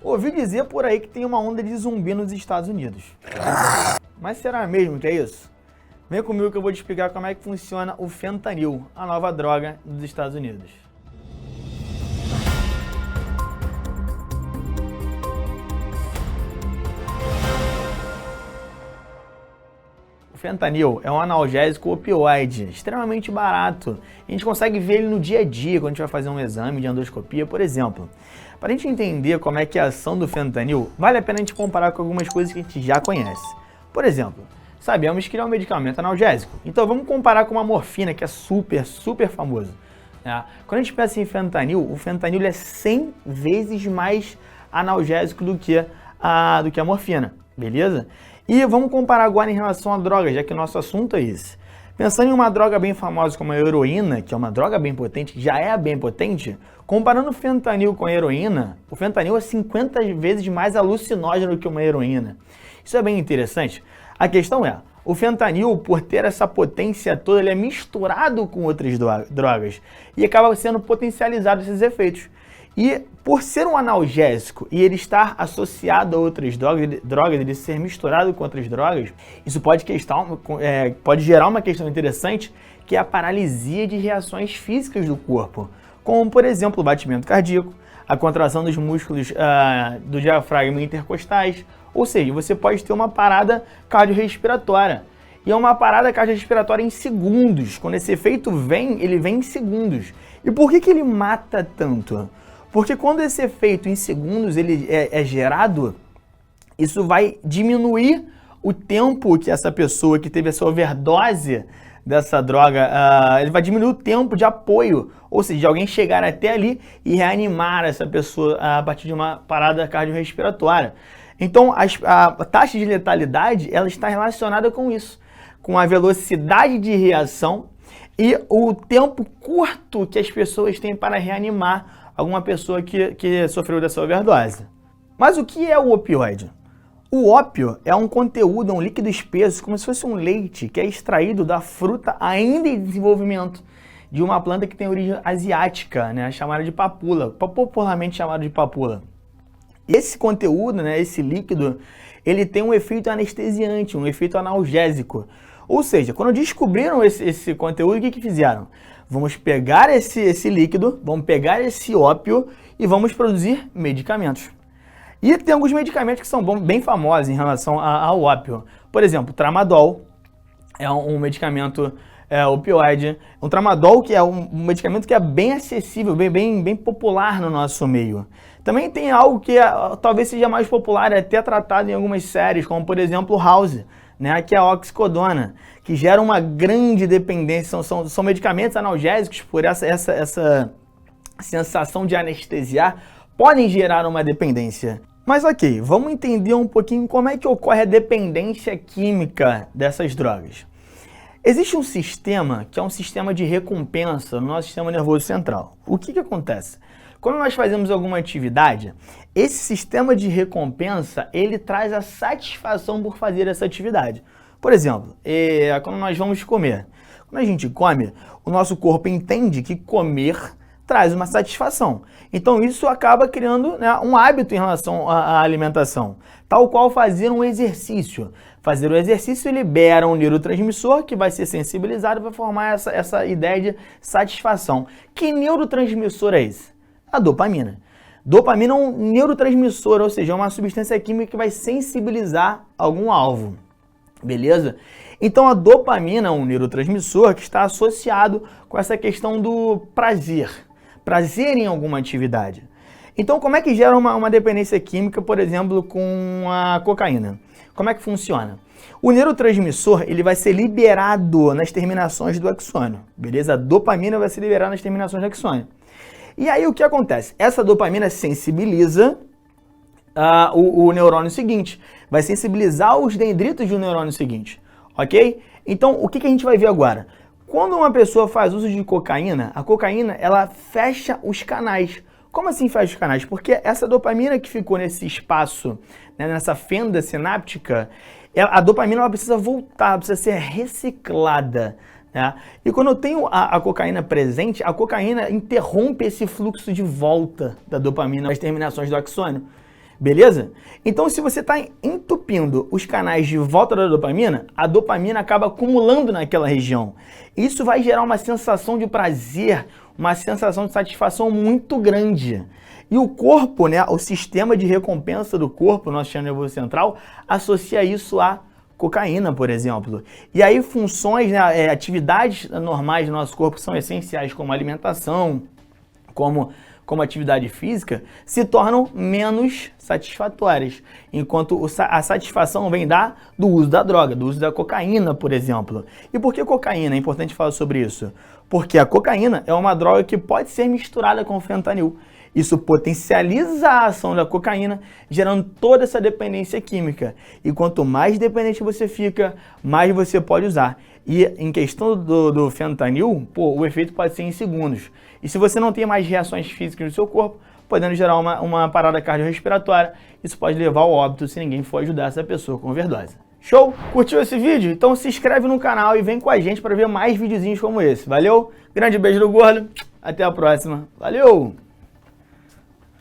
Ouvi dizer por aí que tem uma onda de zumbi nos Estados Unidos. Mas será mesmo que é isso? Vem comigo que eu vou te explicar como é que funciona o fentanil, a nova droga dos Estados Unidos. O fentanil é um analgésico opioide, extremamente barato. A gente consegue ver ele no dia a dia, quando a gente vai fazer um exame de endoscopia, por exemplo. Para a gente entender como é que é a ação do fentanil, vale a pena a gente comparar com algumas coisas que a gente já conhece. Por exemplo, sabemos que ele é um medicamento analgésico, então vamos comparar com uma morfina, que é super famoso. Quando a gente pensa em fentanil, o fentanil é 100 vezes mais analgésico do que a morfina, beleza? E vamos comparar agora em relação à droga, já que o nosso assunto é esse. Pensando em uma droga bem famosa como a heroína, que é uma droga bem potente, que já é bem potente, comparando o fentanil com a heroína, o fentanil é 50 vezes mais alucinógeno que uma heroína. Isso é bem interessante. A questão é, o fentanil, por ter essa potência toda, ele é misturado com outras drogas e acaba sendo potencializado esses efeitos. E por ser um analgésico e ele estar associado a outras drogas, ele ser misturado com outras drogas, isso pode gerar uma questão interessante, que é a paralisia de reações físicas do corpo, como por exemplo o batimento cardíaco, a contração dos músculos do diafragma intercostais, ou seja, você pode ter uma parada cardiorrespiratória. E é uma parada cardiorrespiratória em segundos. Quando esse efeito vem, ele vem em segundos. E por que ele mata tanto? Porque quando esse efeito em segundos ele é gerado, isso vai diminuir o tempo que essa pessoa que teve essa overdose dessa droga, ele vai diminuir o tempo de apoio, ou seja, de alguém chegar até ali e reanimar essa pessoa a partir de uma parada cardiorrespiratória. Então, a taxa de letalidade ela está relacionada com isso, com a velocidade de reação e o tempo curto que as pessoas têm para reanimar alguma pessoa que sofreu dessa overdose. Mas o que é o opioide? O ópio é um conteúdo, um líquido espesso, como se fosse um leite, que é extraído da fruta ainda em desenvolvimento de uma planta que tem origem asiática, né, chamada de papula, popularmente chamada de papula. Esse conteúdo, né, esse líquido, ele tem um efeito anestesiante, um efeito analgésico. Ou seja, quando descobriram esse conteúdo, o que fizeram? Vamos pegar esse líquido, vamos pegar esse ópio e vamos produzir medicamentos. E tem alguns medicamentos que são bem famosos em relação ao ópio. Por exemplo, o tramadol é um medicamento opioide. O tramadol que é um medicamento que é bem acessível, bem popular no nosso meio. Também tem algo que talvez seja mais popular, é até tratado em algumas séries, como por exemplo House, né, que é a oxicodona, que gera uma grande dependência, são medicamentos analgésicos, por essa sensação de anestesiar, podem gerar uma dependência. Mas ok, vamos entender um pouquinho como é que ocorre a dependência química dessas drogas. Existe um sistema que é um sistema de recompensa no nosso sistema nervoso central. O que acontece? Quando nós fazemos alguma atividade, esse sistema de recompensa, ele traz a satisfação por fazer essa atividade. Por exemplo, quando nós vamos comer. Quando a gente come, o nosso corpo entende que comer traz uma satisfação. Então isso acaba criando, né, um hábito em relação à alimentação, tal qual fazer um exercício. Fazer o exercício libera um neurotransmissor que vai ser sensibilizado para formar essa ideia de satisfação. Que neurotransmissor é esse? A dopamina. Dopamina é um neurotransmissor, ou seja, é uma substância química que vai sensibilizar algum alvo. Beleza? Então a dopamina é um neurotransmissor que está associado com essa questão do prazer. Prazer em alguma atividade. Então como é que gera uma dependência química, por exemplo, com a cocaína? Como é que funciona? O neurotransmissor ele vai ser liberado nas terminações do axônio. Beleza? A dopamina vai ser liberada nas terminações do axônio. E aí o que acontece? Essa dopamina sensibiliza o neurônio seguinte, vai sensibilizar os dendritos do neurônio seguinte, ok? Então o que a gente vai ver agora? Quando uma pessoa faz uso de cocaína, a cocaína ela fecha os canais. Como assim fecha os canais? Porque essa dopamina que ficou nesse espaço, né, nessa fenda sináptica, a dopamina ela precisa voltar, precisa ser reciclada. E quando eu tenho a cocaína presente, a cocaína interrompe esse fluxo de volta da dopamina nas terminações do axônio. Beleza? Então, se você está entupindo os canais de volta da dopamina, a dopamina acaba acumulando naquela região. Isso vai gerar uma sensação de prazer, uma sensação de satisfação muito grande. E o corpo, né, o sistema de recompensa do corpo, nosso sistema nervoso central, associa isso a cocaína, por exemplo. E aí funções, né, atividades normais do nosso corpo são essenciais, como alimentação, como atividade física, se tornam menos satisfatórias, enquanto a satisfação vem do uso da droga, do uso da cocaína, por exemplo. E por que cocaína? É importante falar sobre isso. Porque a cocaína é uma droga que pode ser misturada com fentanil. Isso potencializa a ação da cocaína, gerando toda essa dependência química. E quanto mais dependente você fica, mais você pode usar. E em questão do fentanil, o efeito pode ser em segundos. E se você não tem mais reações físicas no seu corpo, podendo gerar uma parada cardiorrespiratória, isso pode levar ao óbito se ninguém for ajudar essa pessoa com overdose. Show? Curtiu esse vídeo? Então se inscreve no canal e vem com a gente para ver mais videozinhos como esse. Valeu? Grande beijo do gordo. Até a próxima. Valeu!